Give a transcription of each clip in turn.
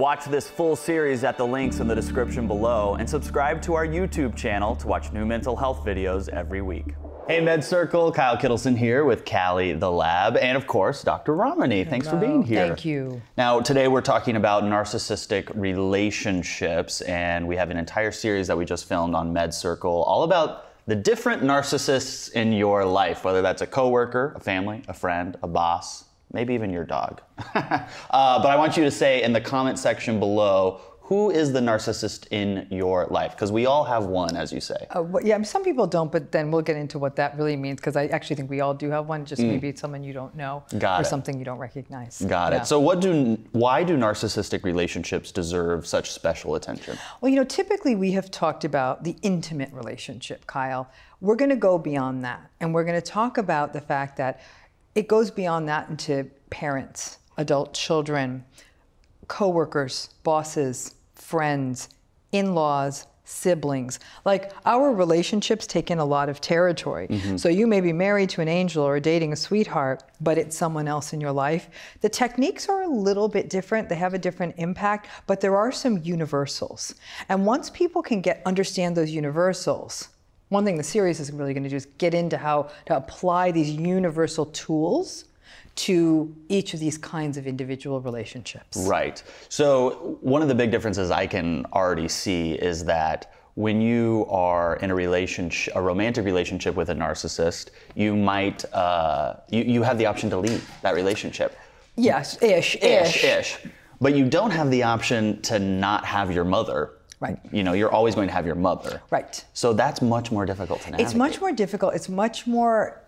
Watch this full series at the links in the description below, and subscribe to our YouTube channel to watch new mental health videos every week. Hey MedCircle, Kyle Kittleson here with Callie the Lab, and of course, Dr. Ramani. Thanks for being here. Thank you. Now, today we're talking about narcissistic relationships, and we have an entire series that we just filmed on MedCircle, all about the different narcissists in your life, whether that's a coworker, a family, a friend, a boss, maybe even your dog. But I want you to say in the comment section below, who is the narcissist in your life? Because we all have one, as you say. Yeah, some people don't, but then we'll get into what that really means, because I actually think we all do have one, just maybe it's someone you don't know or something you don't recognize. Got it. So why do narcissistic relationships deserve such special attention? Well, you know, typically we have talked about the intimate relationship, Kyle. We're going to go beyond that, and we're going to talk about the fact that it goes beyond that into parents, adult children, coworkers, bosses, friends, in-laws, siblings. Like, our relationships take in a lot of territory. So you may be married to an angel or dating a sweetheart, but it's someone else in your life. The techniques are a little bit different. They have a different impact, but there are some universals. And once people can understand those universals, one thing the series is really going to do is get into how to apply these universal tools to each of these kinds of individual relationships. Right. So one of the big differences I can already see is that when you are in a romantic relationship with a narcissist, you might, you have the option to leave that relationship. Yes, ish. But you don't have the option to not have your mother. Right. You know, you're always going to have your mother. Right. So that's much more difficult to navigate. It's much more difficult. It's much more,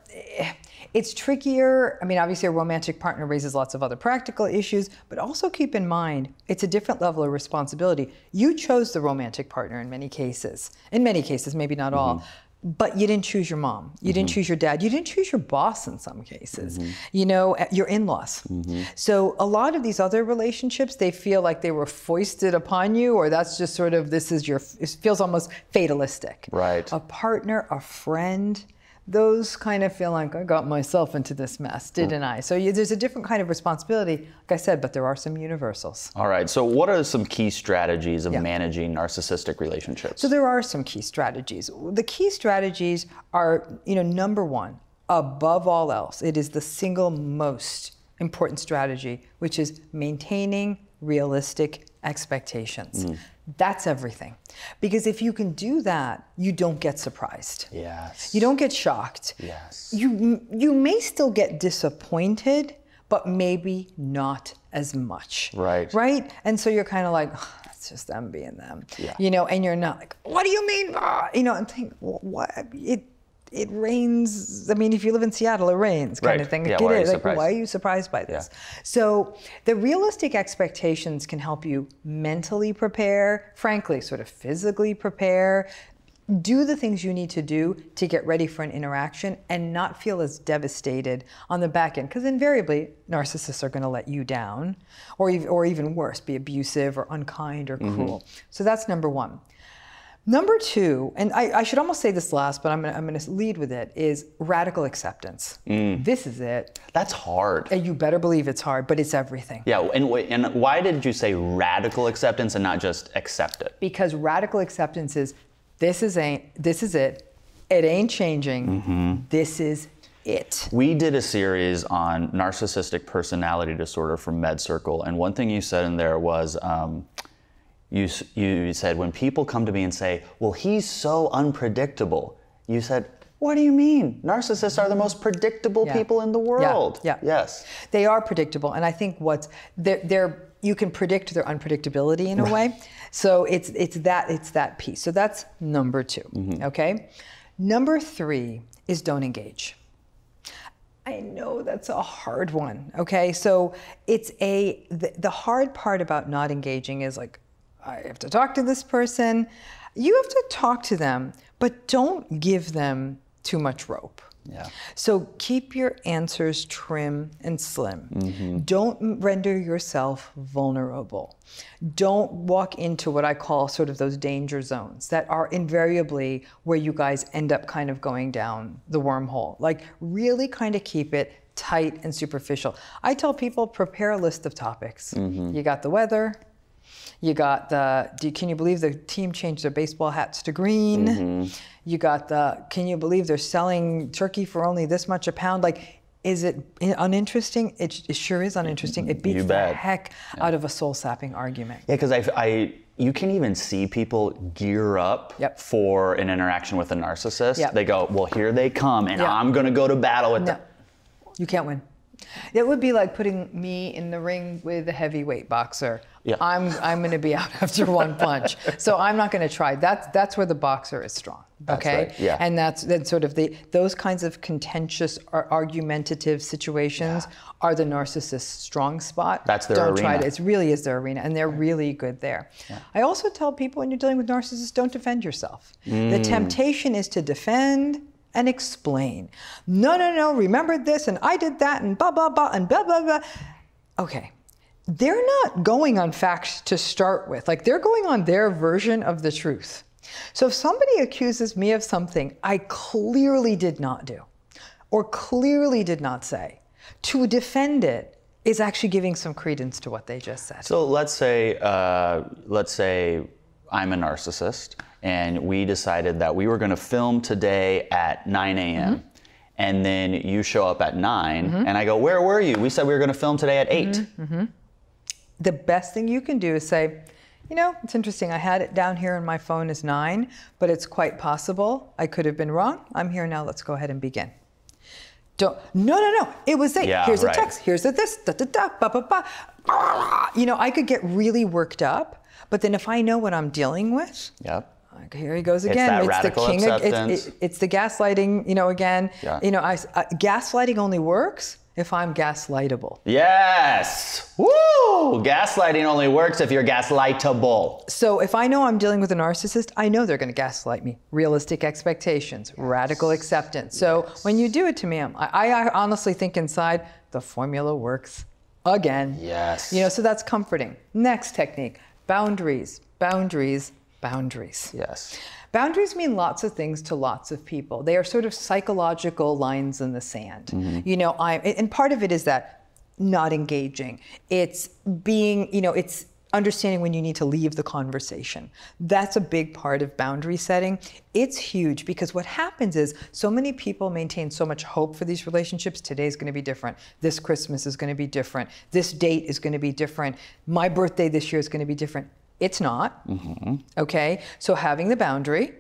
it's trickier. I mean, obviously a romantic partner raises lots of other practical issues, but also keep in mind, it's a different level of responsibility. You chose the romantic partner in many cases. In many cases, maybe not all. But you didn't choose your mom. You didn't choose your dad. You didn't choose your boss in some cases. You know, your in-laws. So a lot of these other relationships, they feel like they were foisted upon you, or that's just sort of, it feels almost fatalistic. Right. A partner, a friend, those kind of feel like, I got myself into this mess, didn't I? So there's a different kind of responsibility, like I said, but there are some universals. All right, so what are some key strategies of managing narcissistic relationships? So there are some key strategies. The key strategies are, you know, number one, above all else, it is the single most important strategy, which is maintaining realistic expectations. That's everything. Because if you can do that, you don't get surprised. Yes. You don't get shocked. Yes. You may still get disappointed, but maybe not as much. Right. Right? And so you're kind of like, oh, that's just them being them. Yeah. You know, and you're not like, what do you mean? You know, and think, well, what? It rains. I mean, if you live in Seattle, it rains, kind of thing. Yeah, why are you like, surprised? why are you surprised by this? So the realistic expectations can help you mentally prepare, frankly, sort of physically prepare, do the things you need to do to get ready for an interaction and not feel as devastated on the back end. Because invariably, narcissists are going to let you down, or even worse, be abusive or unkind or cruel. So that's number one. Number two, and I should almost say this last, but I'm going to lead with it, is radical acceptance. This is it. That's hard. And you better believe it's hard, but it's everything. Yeah, and why did you say radical acceptance and not just accept it? Because radical acceptance is, this is it, it ain't changing, this is it. We did a series on narcissistic personality disorder from MedCircle, and one thing you said in there was, you said, when people come to me and say, well, he's so unpredictable, you said, what do you mean? Narcissists are the most predictable people in the world. Yeah. Yes. They are predictable, and I think you can predict their unpredictability in a way. So it's that piece. So that's number two, okay? Number three is don't engage. I know that's a hard one, okay? So it's the hard part about not engaging is like, I have to talk to this person. You have to talk to them, but don't give them too much rope. Yeah. So keep your answers trim and slim. Don't render yourself vulnerable. Don't walk into what I call sort of those danger zones that are invariably where you guys end up kind of going down the wormhole. Like, really kind of keep it tight and superficial. I tell people, prepare a list of topics. You got the weather, You got can you believe the team changed their baseball hats to green? You got can you believe they're selling turkey for only this much a pound? Like, is it uninteresting? It sure is uninteresting. It beats the heck out of a soul-sapping argument. Yeah, because you can even see people gear up for an interaction with a narcissist. They go, well, here they come, and I'm going to go to battle with them. You can't win. It would be like putting me in the ring with a heavyweight boxer. I'm going to be out after one punch. So I'm not going to try. That's where the boxer is strong. Okay? That's right. And that's sort of those kinds of contentious or argumentative situations are the narcissist's strong spot. That's their arena. Don't try it. It really is their arena, and they're really good there. I also tell people when you're dealing with narcissists, don't defend yourself. The temptation is to defend and explain. No, remember this, and I did that, and blah, blah, blah, and blah, blah, blah. Okay. They're not going on facts to start with. Like, they're going on their version of the truth. So if somebody accuses me of something I clearly did not do, or clearly did not say, to defend it is actually giving some credence to what they just said. So let's say I'm a narcissist, and we decided that we were going to film today at 9 a.m. And then you show up at 9, and I go, where were you? We said we were going to film today at 8. The best thing you can do is say, you know, it's interesting. I had it down here on my phone as 9, but it's quite possible I could have been wrong. I'm here now. Let's go ahead and begin. No. It was 8. Here's a text. Here's a this. Da, da, da, ba, ba, ba. You know, I could get really worked up, but then if I know what I'm dealing with, here he goes again. It's that radical acceptance. It's the gaslighting, you know, again. You know, gaslighting only works if I'm gaslightable. Yes! Woo! Gaslighting only works if you're gaslightable. So if I know I'm dealing with a narcissist, I know they're going to gaslight me. Realistic expectations, radical acceptance. So when you do it to me, I honestly think inside, the formula works again. Yes. You know, so that's comforting. Next technique, boundaries, boundaries, boundaries. Yes. Boundaries mean lots of things to lots of people. They are sort of psychological lines in the sand. You know, and part of it is that not engaging. It's being, you know, it's understanding when you need to leave the conversation. That's a big part of boundary setting. It's huge because what happens is so many people maintain so much hope for these relationships. Today's going to be different. This Christmas is going to be different. This date is going to be different. My birthday this year is going to be different. It's not, okay? So having the boundary,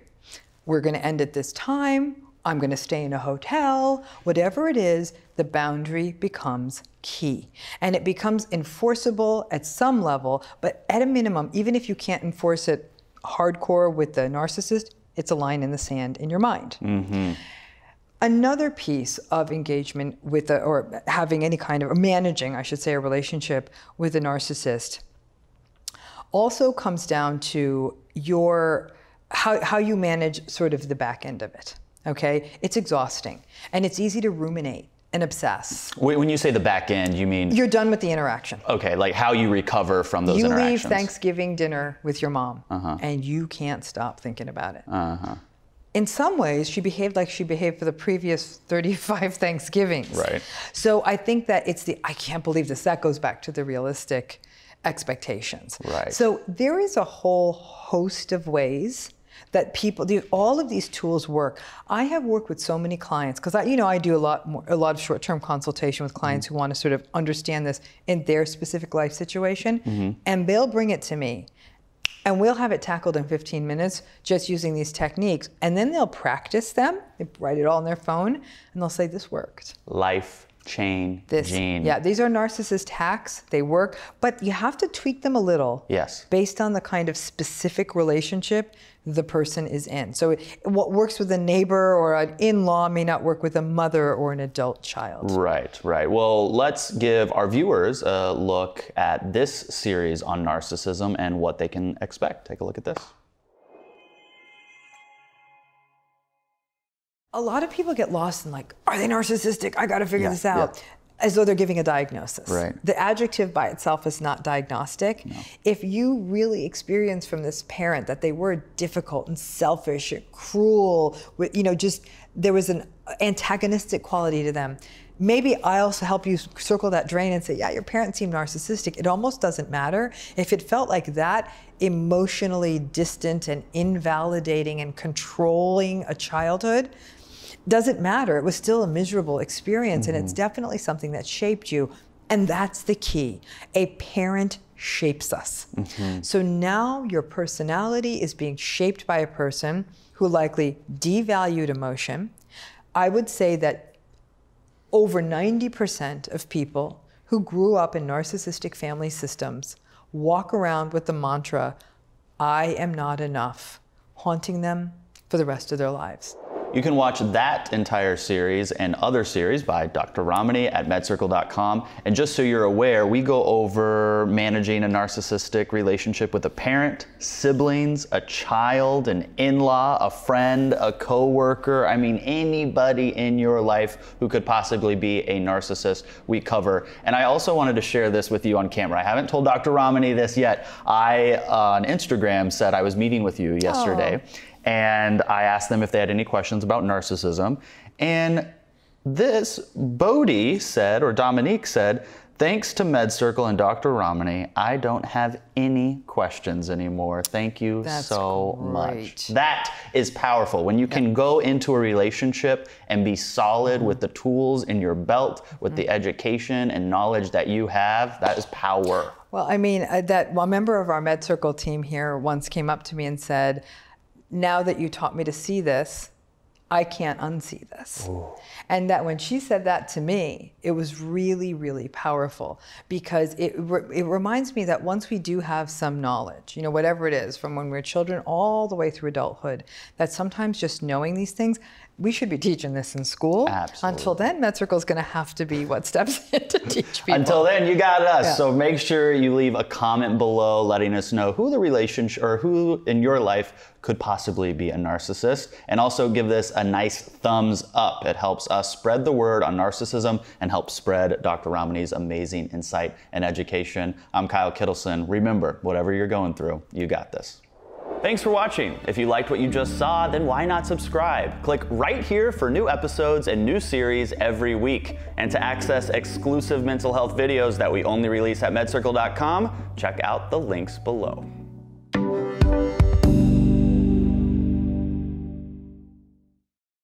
we're gonna end at this time, I'm gonna stay in a hotel, whatever it is, the boundary becomes key. And it becomes enforceable at some level, but at a minimum, even if you can't enforce it hardcore with the narcissist, it's a line in the sand in your mind. Another piece of engagement with, or having any kind of, or managing, I should say, a relationship with a narcissist also comes down to how you manage sort of the back end of it, okay? It's exhausting, and it's easy to ruminate and obsess. When you say the back end, you mean? You're done with the interaction. Okay, like how you recover from those interactions. You leave Thanksgiving dinner with your mom, and you can't stop thinking about it. In some ways, she behaved like she behaved for the previous 35 Thanksgivings. Right. So I think that it's I can't believe this. That goes back to the realistic expectations. Right. So there is a whole host of ways that all of these tools work. I have worked with so many clients because I do a lot of short-term consultation with clients who want to sort of understand this in their specific life situation, and they'll bring it to me, and we'll have it tackled in 15 minutes just using these techniques, and then they'll practice them. They write it all on their phone, and they'll say, "This worked." Life chain gene. Yeah, these are narcissist hacks. They work, but you have to tweak them a little. Yes. Based on the kind of specific relationship the person is in. So what works with a neighbor or an in-law may not work with a mother or an adult child. Right. Well, let's give our viewers a look at this series on narcissism and what they can expect. Take a look at this. A lot of people get lost in like, are they narcissistic? I got to figure this out. As though they're giving a diagnosis. Right. The adjective by itself is not diagnostic. No. If you really experience from this parent that they were difficult and selfish and cruel, there was an antagonistic quality to them, Maybe I'll help you circle that drain and say, yeah, your parents seem narcissistic. It almost doesn't matter. If it felt like that emotionally distant and invalidating and controlling a childhood, doesn't matter. It was still a miserable experience, and it's definitely something that shaped you. And that's the key. A parent shapes us. So now your personality is being shaped by a person who likely devalued emotion. I would say that over 90% of people who grew up in narcissistic family systems walk around with the mantra, I am not enough, haunting them for the rest of their lives. You can watch that entire series and other series by Dr. Ramani at MedCircle.com. And just so you're aware, we go over managing a narcissistic relationship with a parent, siblings, a child, an in-law, a friend, a coworker. I mean, anybody in your life who could possibly be a narcissist, we cover. And I also wanted to share this with you on camera. I haven't told Dr. Ramani this yet. I, on Instagram, said I was meeting with you yesterday. And I asked them if they had any questions about narcissism. And this, Bodhi said, or Dominique said, thanks to MedCircle and Dr. Ramani, I don't have any questions anymore. Thank you so much. That is powerful. When you can go into a relationship and be solid with the tools in your belt, with the education and knowledge that you have, that is power. Well, I mean, a member of our MedCircle team here once came up to me and said, now that you taught me to see this, I can't unsee this. Ooh. And that when she said that to me, it was really, really powerful, because it reminds me that once we do have some knowledge, you know, whatever it is, from when we're children all the way through adulthood, that sometimes just knowing these things, we should be teaching this in school. Absolutely. Until then, MedCircle is going to have to be what steps in to teach people. Until then, you got us. Yeah. So make sure you leave a comment below letting us know who the relationship, or who in your life could possibly be a narcissist. And also give this a nice thumbs up. It helps us spread the word on narcissism and help spread Dr. Ramani's amazing insight and education. I'm Kyle Kittleson. Remember, whatever you're going through, you got this. Thanks for watching. If you liked what you just saw, then why not subscribe? Click right here for new episodes and new series every week. And to access exclusive mental health videos that we only release at MedCircle.com, check out the links below.